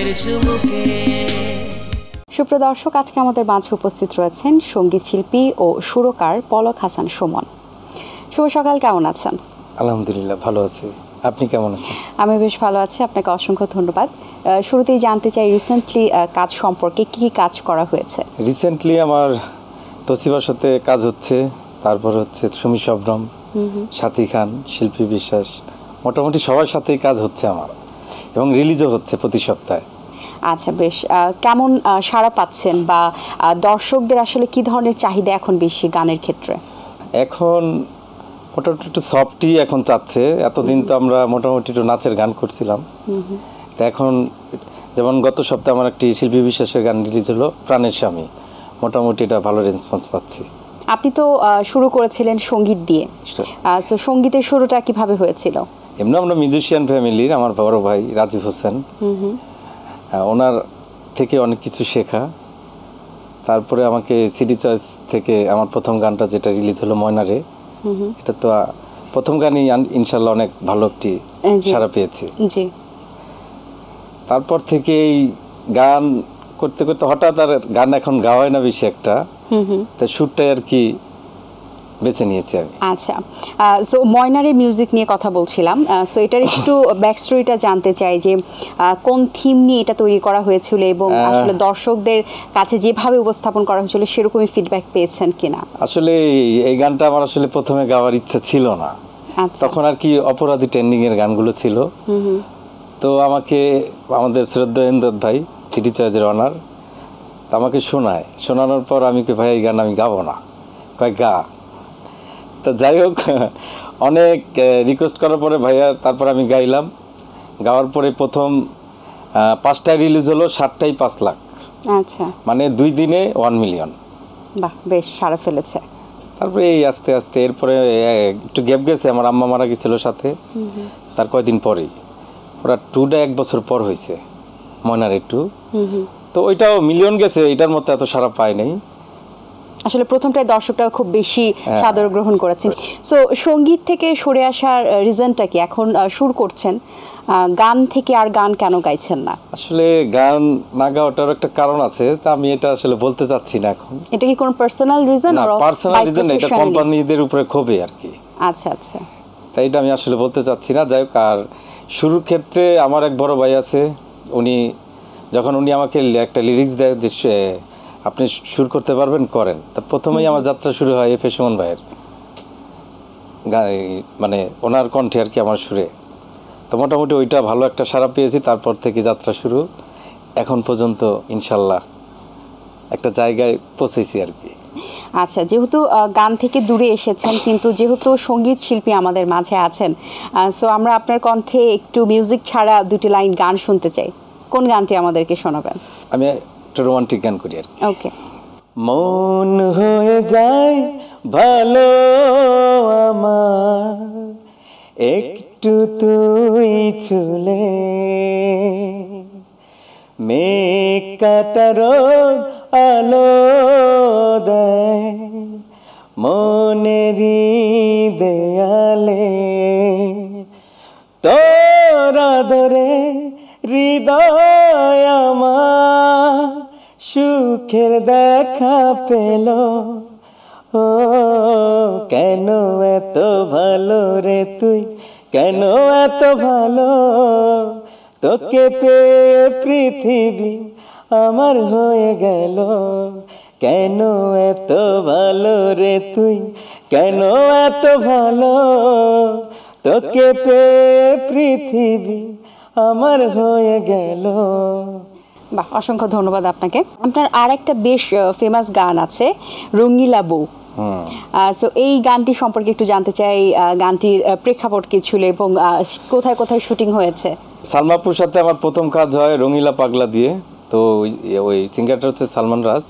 গানের চুমুকে। সুপ্রিয় দর্শক, আজকে আমাদের মাঝে উপস্থিত রয়েছেন সঙ্গীত শিল্পী ও সুরকার পলক হাসান সুমন। শুভ সকাল, কেমন আছেন? আলহামদুলিল্লাহ, ভালো আছি। আপনি কেমন আছেন? আমি বেশ ভালো আছি, আপনাকে অসংখ্য ধন্যবাদ। শুরুতেই জানতে চাই রিসেন্টলি কাজ সম্পর্কে, কি কি কাজ করা হয়েছে? রিসেন্টলি আমার তসিবার সাথে কাজ হচ্ছে, তারপর হচ্ছে সুমি শবনম, সাথী খান, শিল্পী বিশ্বাস, মোটামুটি সবার সাথেই কাজ হচ্ছে আমার, এবং রিলিজও হচ্ছে প্রতি সপ্তাহে। আচ্ছা, বেশ। কেমন সাড়া পাচ্ছেন বা দর্শকদের আসলে কি ধরনের চাহিদা এখন বেশি গানের ক্ষেত্রে? এখন মোটামুটি একটু সফটই এখন চাচ্ছে। এতদিন তো আমরা মোটামুটি একটু নাচের গান করছিলাম, তো এখন যেমন গত সপ্তাহে আমার একটি শিল্পী বিশ্বাসের গান রিলিজ হলো, প্রাণের স্বামী, মোটামুটি এটা ভালো রেসপন্স পাচ্ছি। আপনি তো শুরু করেছিলেন সঙ্গীত দিয়ে, সো সঙ্গীতের শুরুটা কিভাবে হয়েছিল? এমনি আমরা মিউজিশিয়ান ফ্যামিলির, আমার বড় ভাই রাজীব হোসেন, ওনার থেকে অনেক কিছু শেখা। তারপরে আমাকে সিডি চয়েস থেকে আমার প্রথম গানটা যেটা রিলিজ হলো ময়নারে, এটা তো প্রথম গানই ইনশাল্লাহ অনেক ভালো একটি সাড়া পেয়েছি। জি। তারপর থেকে এই গান করতে করতে হঠাৎ আর গান এখন গাওয়া হয় না বেশি একটা, তাই সুরটাই আর কি বেছে নিয়েছি আমি। আচ্ছা, সো ময়নারে মিউজিক নিয়ে কথা বলছিলাম, সো এটার একটু ব্যাক স্টোরিটা জানতে চাই যে কোন থিম নিয়ে এটা তৈরি করা হয়েছিল এবং আসলে দর্শকদের কাছে যেভাবে উপস্থাপন করা হয়েছিল সেরকমই ফিডব্যাক পেয়েছেন কিনা? আসলে এই গানটা আমার আসলে প্রথমে গাওয়ার ইচ্ছা ছিল না, তখন আর কি অপরাধী ট্রেন্ডিং এর গানগুলো ছিল। তো আমাকে আমাদের শ্রদ্ধেয় এমদাদ ভাই, সিডি চয়েসের অনার, আমাকে শোনানোর পর আমি কি ভাই এই গান আমি গাবো না, কয় গা। তা যাই হোক, অনেক রিকোয়েস্ট করার পরে ভাইয়া তারপর আমি গাইলাম। গাওয়ার পরে প্রথম 5টায় রিলিজ হলো, 7টায় 5 লাখ। আচ্ছা, মানে 2 দিনে 1 মিলিয়ন। বাহ, বেশ সাড়া ফেলেছে। তারপরে এই আস্তে আস্তে এরপরে একটু গ্যাপ গেছে, আমার আম্মা মারা গেছিল সাথে, তার কয়েকদিন পরেই ওরা 2টা 1 বছর পর হয়েছে ময়নারে 2, তো ওইটাও মিলিয়ন গেছে, এটার মতো এত সাড়া পায় নাই। আসলে প্রথমটায় দর্শকরা খুব বেশি সাদর গ্রহণ করেছেন। সো সঙ্গীত থেকে সরে আসার রিজনটা কি? এখন সুর করছেন, গান থেকে আর গান কেন গাইছেন না? আসলে গান না গাওয়াটার একটা কারণ আছে, তা আমি এটা আসলে বলতে চাচ্ছি না এখন। এটা কি কোনো পার্সোনাল রিজন? না, পার্সোনাল রিজন না, এটা কোম্পানিদের উপরে ক্ষোভে আর কি। আচ্ছা আচ্ছা, তাই এটা আমি আসলে বলতে চাচ্ছি না। যাই হোক, আর শুরুর ক্ষেত্রে আমার এক বড় ভাই আছে, যখন উনি আমাকে একটা লিরিক্স দেয় যে আপনি সুর করতে পারবেন, করেন, তার প্রথমেই আমার যাত্রা শুরু হয় এফ এ সুমন ভাইয়ের মানে ওনার কণ্ঠে আর কি আমার সুরে। তো মোটামুটি ওইটা ভালো একটা সাড়া পেয়েছি, তারপর থেকে যাত্রা শুরু, এখন পর্যন্ত ইনশাল্লাহ একটা জায়গায় পৌঁছেছি আর কি। আচ্ছা, যেহেতু গান থেকে দূরে এসেছেন, কিন্তু যেহেতু সঙ্গীত শিল্পী আমাদের মাঝে আছেন, সো আমরা আপনার কণ্ঠে একটু মিউজিক ছাড়া 2টি লাইন গান শুনতে চাই। কোন গানটি আমাদেরকে শোনাবেন? আমি একটা রোমান্টিক গান করি আর কি। ওকে। মন হয়ে যায় ভালো আমার, একটু তুই ছুলে, মেঘ কাটার আলো দেয় মনেরই দেয়ালে, তোরা ধরে হৃদয় আমার সুখের দেখা পেল। ও কেন এত ভালো রে তুই, কেন এত ভালো, তোকে পেয়ে পৃথিবী আমার হয়ে গেল। কেন এত ভালো রে তুই, কেন এত ভালো, তোকে পেয়ে পৃথিবী আমার হয়ে গেল। বাহ, অসংখ্য ধন্যবাদ আপনাকে। আপনার আর একটা বেশ ফেমাস গান আছে, রঙিলা বউ। সো এই গানটি সম্পর্কে একটু জানতে চাই, গানটির প্রেক্ষাপট কি ছিল এবং কোথায় কোথায় শুটিং হয়েছে? সালমাপুর সাথে আমার প্রথম কাজ হয় রঙিলা পাগলা দিয়ে। তো ওই সিঙ্গারটা হচ্ছে সালমান রাজ।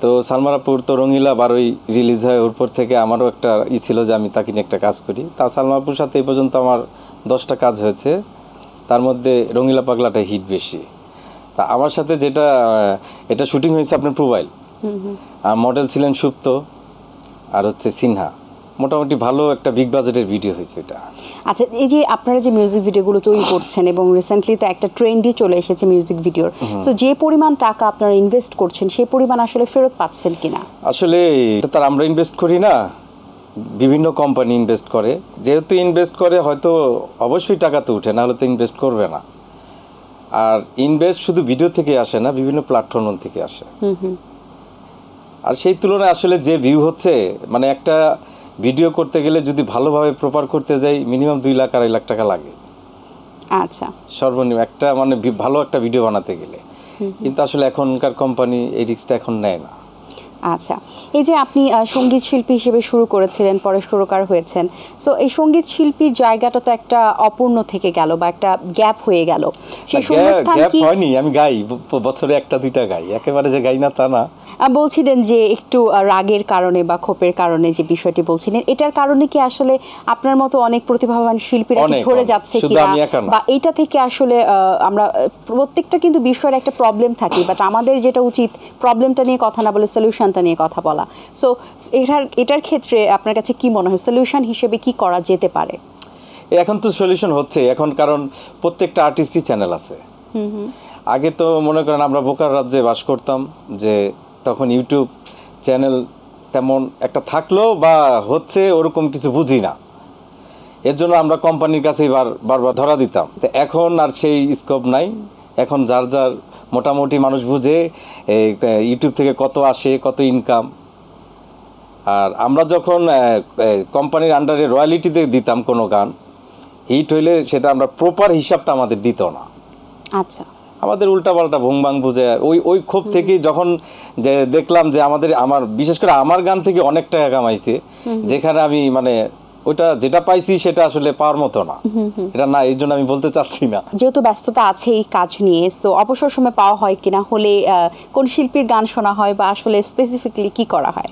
তো সালমাপুর তো রঙিলা 12ই রিলিজ হয়, ওর পর থেকে আমারও একটা ছিল যে আমি তাকে নিয়ে একটা কাজ করি। তা সালমাপুর সাথে এই পর্যন্ত আমার 10টা কাজ হয়েছে, তার মধ্যে রঙিলা পাগলাটা হিট বেশি। তা আমার সাথে যেটা এটা শুটিং হয়েছে আপনার প্রোফাইল, মডেল ছিলেন সুপ্ত আর হচ্ছে সিনহা। মোটামুটি ভালো একটা বিগ বাজেটের ভিডিও হয়েছে এটা। আচ্ছা, এই যে আপনারা যে মিউজিক ভিডিওগুলো তৈরি করছেন এবং রিসেন্টলি তো একটা ট্রেন্ডই চলে এসেছে মিউজিক ভিডিওর, সো যে পরিমাণ টাকা আপনারা ইনভেস্ট করছেন সেই পরিমাণ আসলে ফেরত পাচ্ছেন কিনা? আসলে এটা তার আমরা ইনভেস্ট করি না, বিভিন্ন কোম্পানি ইনভেস্ট করে। যেহেতু ইনভেস্ট করে হয়তো অবশ্যই টাকা তো উঠে, নাহলে তো ইনভেস্ট করবে না। আর ইনভেস্ট শুধু ভিডিও থেকে আসে না, বিভিন্ন প্ল্যাটফর্ম থেকে আসে। আর সেই তুলনায় আসলে যে ভিউ হচ্ছে, মানে একটা ভিডিও করতে গেলে যদি ভালোভাবে প্রপার করতে যাই মিনিমাম 2 লাখ 2.5 লাখ টাকা লাগে। আচ্ছা, সর্বনিম্ন একটা মানে ভালো একটা ভিডিও বানাতে গেলে। কিন্তু আসলে এখনকার কোম্পানি এই রিস্কটা এখন নেয় না। আচ্ছা, এই যে আপনি সঙ্গীত শিল্পী হিসেবে শুরু করেছিলেন, পরে সুরকার হয়েছেন, সো এই সঙ্গীত শিল্পীর জায়গাটা তো একটা অপূর্ণ থেকে গেল বা একটা গ্যাপ হয়ে গেল। সেই শূন্যস্থান গ্যাপ কি হয়নি, আমি গাই বছরে 1-2টা গাই, একেবারে যে গাই না তা না। বলছিলেন যে একটু রাগের কারণে বা ক্ষোভের কারণে যে বিষয়টি বলছিলেন, এটার কারণে কি আসলে আপনার মতো অনেক প্রতিভাবান শিল্পীরা কি ঝরে যাচ্ছে কিনা, বা এটা থেকে আসলে আমরা প্রত্যেকটা কিন্তু বিষয়ের একটা প্রবলেম থাকে, বাট আমাদের যেটা উচিত প্রবলেমটা নিয়ে কথা না বলে সলিউশনটা নিয়ে কথা বলা। সো এটার ক্ষেত্রে আপনার কাছে কি মনে হয় সলিউশন হিসেবে কি করা যেতে পারে? এখন তো সলিউশন হচ্ছে এখন, কারণ প্রত্যেকটা আর্টিস্টই চ্যানেল আছে। আগে তো মনে করেন আমরা বোকার রাজ্যে বাস করতাম, যে তখন ইউটিউব চ্যানেল তেমন একটা থাকলেও বা হচ্ছে ওরকম কিছু বুঝি না, এর জন্য আমরা কোম্পানির কাছেই বারবার ধরা দিতাম। তো এখন আর সেই স্কোপ নাই। এখন যার যার মোটামুটি মানুষ বুঝে ইউটিউব থেকে কত আসে, কত ইনকাম। আর আমরা যখন কোম্পানির আন্ডারে রয়্যালিটিতে দিতাম কোনো গান, হিট হইলে সেটা আমরা প্রপার হিসাবটা আমাদের দিত না। আচ্ছা, আমাদের উল্টাপাল্টা ভুংবাং বুঝে ওই ক্ষোভ থেকেই যখন যে দেখলাম যে আমার বিশেষ করে আমার গান থেকে অনেক টাকা কামাইছে, যেখানে আমি মানে ওইটা যেটা পাইছি সেটা আসলে পাওয়ার মতো না, এটা না, এই জন্য আমি বলতে চাচ্ছি না। যেহেতু ব্যস্ততা আছে এই কাজ নিয়ে, সো অবসর সময় পাওয়া হয় কিনা, হলে কোন শিল্পীর গান শোনা হয় বা আসলে স্পেসিফিক্যালি কি করা হয়?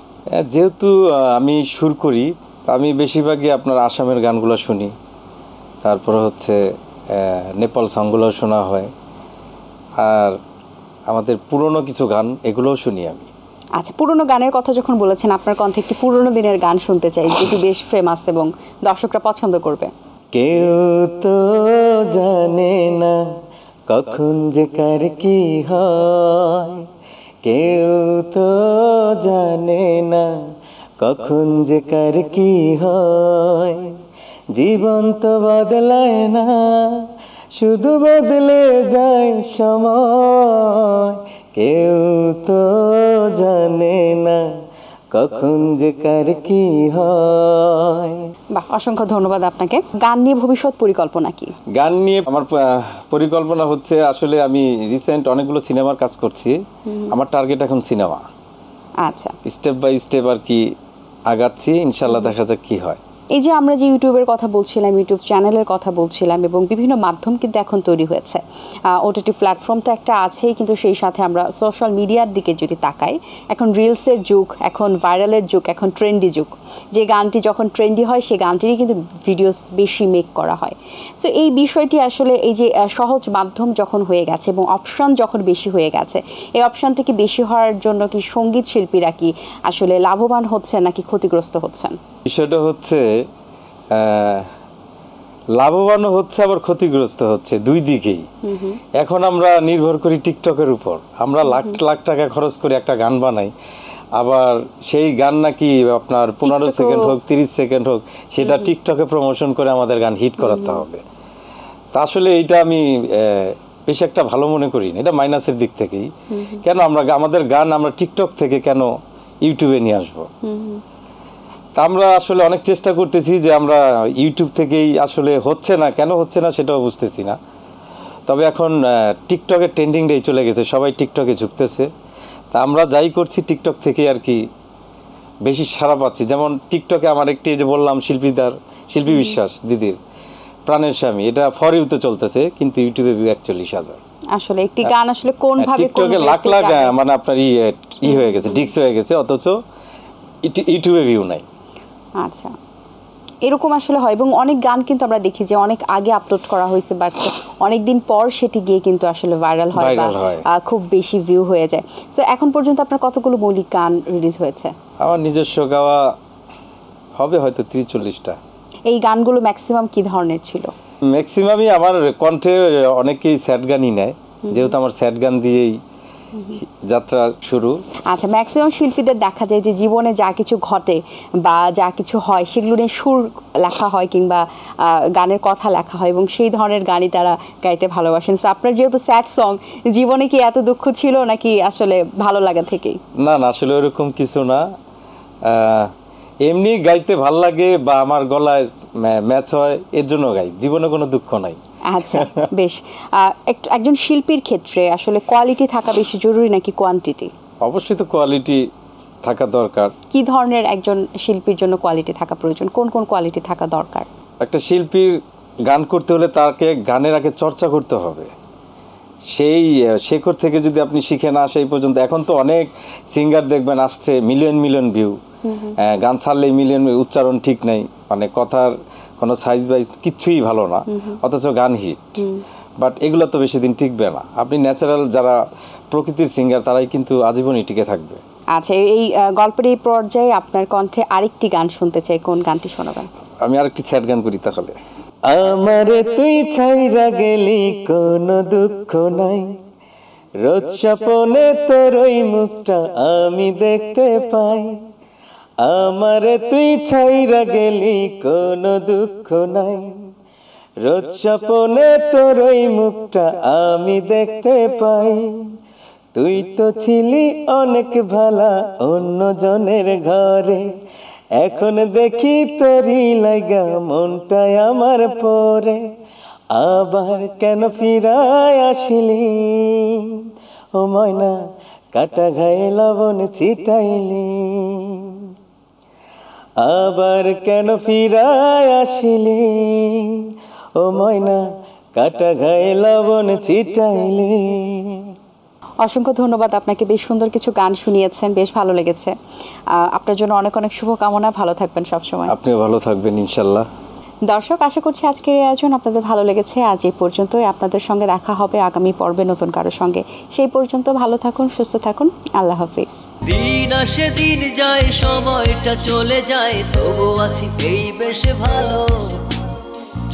যেহেতু আমি সুর করি, আমি বেশিরভাগই আপনার আসামের গানগুলো শুনি, তারপরে হচ্ছে নেপাল সংগুলো শোনা হয়, আর আমাদের পুরনো কিছু গান এগুলোও শুনি আমি। আচ্ছা, পুরনো গানের কথা যখন বলেছেন, আপনার কণ্ঠে একটি পুরনো দিনের গান শুনতে চাই যেটি বেশ ফেমাস এবং দর্শকরা পছন্দ করবে। কেউ তো জানে না কখন যে কার কি হয়, কেউ তো জানে না কখন যে কার কি হয়, জীবন তো বদলায় না, শুধু বদলে যায় সময়, কেউ তো জানে না কখন যে কার কি হয়। বাহ, অসংখ্য ধন্যবাদ আপনাকে। গান নিয়ে ভবিষ্যৎ পরিকল্পনা কি? গান নিয়ে আমার পরিকল্পনা হচ্ছে, আসলে আমি রিসেন্ট অনেকগুলো সিনেমার কাজ করছি, আমার টার্গেট এখন সিনেমা। আচ্ছা, স্টেপ বাই স্টেপ আর কি আগাচ্ছি, ইনশাল্লাহ দেখা যাক কি হয়। এই যে আমরা যে ইউটিউবের কথা বলছিলাম, ইউটিউব চ্যানেলের কথা বলছিলাম, এবং বিভিন্ন মাধ্যম কিন্তু এখন তৈরি হয়েছে, ওটিটি প্ল্যাটফর্ম তো একটা আছেই, কিন্তু সেই সাথে আমরা সোশ্যাল মিডিয়ার দিকে যদি তাকাই, এখন রিলসের যুগ, এখন ভাইরালের যুগ, এখন ট্রেন্ডি যুগ। যে গানটি যখন ট্রেন্ডি হয় সেই গানটিরই কিন্তু ভিডিওস বেশি মেক করা হয়। সো এই বিষয়টি আসলে এই যে সহজ মাধ্যম যখন হয়ে গেছে এবং অপশন যখন বেশি হয়ে গেছে, এই অপশনটা কি বেশি হওয়ার জন্য কি সঙ্গীত শিল্পীরা কি আসলে লাভবান হচ্ছেন নাকি ক্ষতিগ্রস্ত হচ্ছেন? বিষয়টা হচ্ছে লাভবানও হচ্ছে আবার ক্ষতিগ্রস্ত হচ্ছে, দুই দিকেই। এখন আমরা নির্ভর করি টিকটকের উপর, আমরা লাখ লাখ টাকা খরচ করে একটা গান বানাই, আবার সেই গান নাকি আপনার 15 সেকেন্ড হোক 30 সেকেন্ড হোক সেটা টিকটকে প্রমোশন করে আমাদের গান হিট করাতে হবে। তা আসলে এইটা আমি বেশি একটা ভালো মনে করি না, এটা মাইনাসের দিক থেকেই। কেন আমরা আমাদের গান আমরা টিকটক থেকে কেন ইউটিউবে নিয়ে আসবো? তা আমরা আসলে অনেক চেষ্টা করতেছি যে আমরা ইউটিউব থেকেই, আসলে হচ্ছে না, কেন হচ্ছে না সেটাও বুঝতেছি না। তবে এখন টিকটকের ট্রেন্ডিংটাই চলে গেছে, সবাই টিকটকে ঝুঁকতেছে। তা আমরা যাই করছি টিকটক থেকে আর কি বেশি সাড়া পাচ্ছি। যেমন টিকটকে আমার একটি যে বললাম শিল্পী বিশ্বাস দিদির প্রাণের স্বামী, এটা ফর ইউতে চলতেছে, কিন্তু ইউটিউবে 41,000। আসলে একটি গান আসলে কোন ভাবে টিকটকে লাখ লাখ মানে আপনার হয়ে গেছে, ডিক্স হয়ে গেছে, অথচ ইউটিউবে ভিউ নাই। আচ্ছা, এরকম আসলে হয়, এবং অনেক গান কিন্তু আমরা দেখি যে অনেক আগে আপলোড করা হয়েছে, বাট অনেকদিন পর সেটি গিয়ে কিন্তু আসলে ভাইরাল হয় বা খুব বেশি ভিউ হয়ে যায়। সো এখন পর্যন্ত আপনার কতগুলো মৌলিক গান রিলিজ হয়েছে? আমার নিজস্ব গাওয়া হবে হয়তো 30-40টা। এই গানগুলো ম্যাক্সিমাম কি ধরনের ছিল? ম্যাক্সিমামই আমার কণ্ঠে অনেকেই স্যাড গানই নেয়, যেহেতু আমার স্যাড গান দিয়েই যাত্রা শুরু। আচ্ছা, ম্যাক্সিমাম শিল্পীদের দেখা যায় যে জীবনে যা কিছু ঘটে বা যা কিছু হয় সেগুলো নিয়ে সুর লেখা হয় কিংবা গানের কথা লেখা হয় এবং সেই ধরনের গানই তারা গাইতে ভালোবাসেন। সো আপনার যেহেতু স্যাড সং, জীবনে কি এত দুঃখ ছিল নাকি আসলে ভালো লাগা থেকেই? না না, আসলে ওরকম কিছু না, এমনি গাইতে ভাল লাগে বা আমার গলায় ম্যাচ হয় এর জন্য গাই, জীবনে কোনো দুঃখ নাই। আচ্ছা, বেশ। একজন শিল্পীর ক্ষেত্রে আসলে কোয়ালিটি থাকা বেশি জরুরি নাকি কোয়ান্টিটি? অবশ্যই তো কোয়ালিটি থাকা দরকার। কি ধরনের একজন শিল্পীর জন্য কোয়ালিটি থাকা প্রয়োজন? কোন কোন কোয়ালিটি থাকা দরকার? একটা শিল্পীর গান করতে হলে তাকে গানের আগে চর্চা করতে হবে। সেই শেখর থেকে যদি আপনি শিখে না আসা এই পর্যন্ত, এখন তো অনেক সিঙ্গার দেখবেন আসছে মিলিয়ন মিলিয়ন ভিউ, গান ছাড়লেই মিলিয়ন, উচ্চারণ ঠিক নেই, মানে কথার কোনো সাইজ বাইজ কিচ্ছুই ভালো না, অথচ গান হিট। বাট এগুলো তো বেশি দিন টিকবে না। আপনি ন্যাচারাল যারা প্রকৃতির সিঙ্গার তারাই কিন্তু আজীবনই টিকে থাকবে। আচ্ছা, এই গল্পের এই পর্যায়ে আপনার কণ্ঠে আরেকটি গান শুনতে চাই, কোন গানটি শোনাবেন? আমি আরেকটি স্যাড গান করি তাহলে। আমারে তুই ছাইরা গেলি কোনো দুঃখ নাই, রোজ স্বপ্নে তোর ওই মুখটা আমি দেখতে পাই। আমারে তুই ছাইরা গেলি কোনো দুঃখ নাই, রোজ স্বপ্নে তোর ওই মুখটা আমি দেখতে পাই। তুই তো ছিলি অনেক ভালা অন্য জনের ঘরে, এখন দেখি তোরই লাগা মনটাই আমার পরে। আবার কেন ফিরায় আসিলি ও ময়না, কাটা ঘায়ে লবণ ছিটাইলি। আবার কেন ফিরায় আসিলি ও ময়না, কাটা ঘায়ে লবণ ছিটাইলি। অসংখ্য ধন্যবাদ আপনাকে, বেশ সুন্দর কিছু গান শুনিয়েছেন, বেশ ভালো লেগেছে। আপনার জন্য অনেক অনেক শুভকামনা, ভালো থাকবেন সবসময়। আপনিও ভালো থাকবেন ইনশাল্লাহ। দর্শক, আশা করছি আজকের এই আয়োজন আপনাদের ভালো লেগেছে। আজ এই পর্যন্তই, আপনাদের সঙ্গে দেখা হবে আগামী পর্বে নতুন কারোর সঙ্গে। সেই পর্যন্ত ভালো থাকুন, সুস্থ থাকুন, আল্লাহ হাফিজ। দিন আসে দিন যায়, সময়টা চলে যায়, তবু আছি এই বেশ ভালো।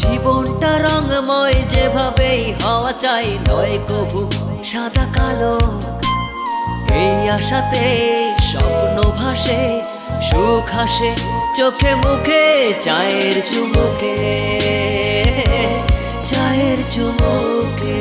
জীবনটা রঙময়, যেভাবেই হওয়া চাই, নয় কবু সাদা কালো। এই আশাতে স্বপ্ন ভাসে, সুখ হাসে চোখে মুখে, চায়ের চুমুকে, চায়ের চুমুকে।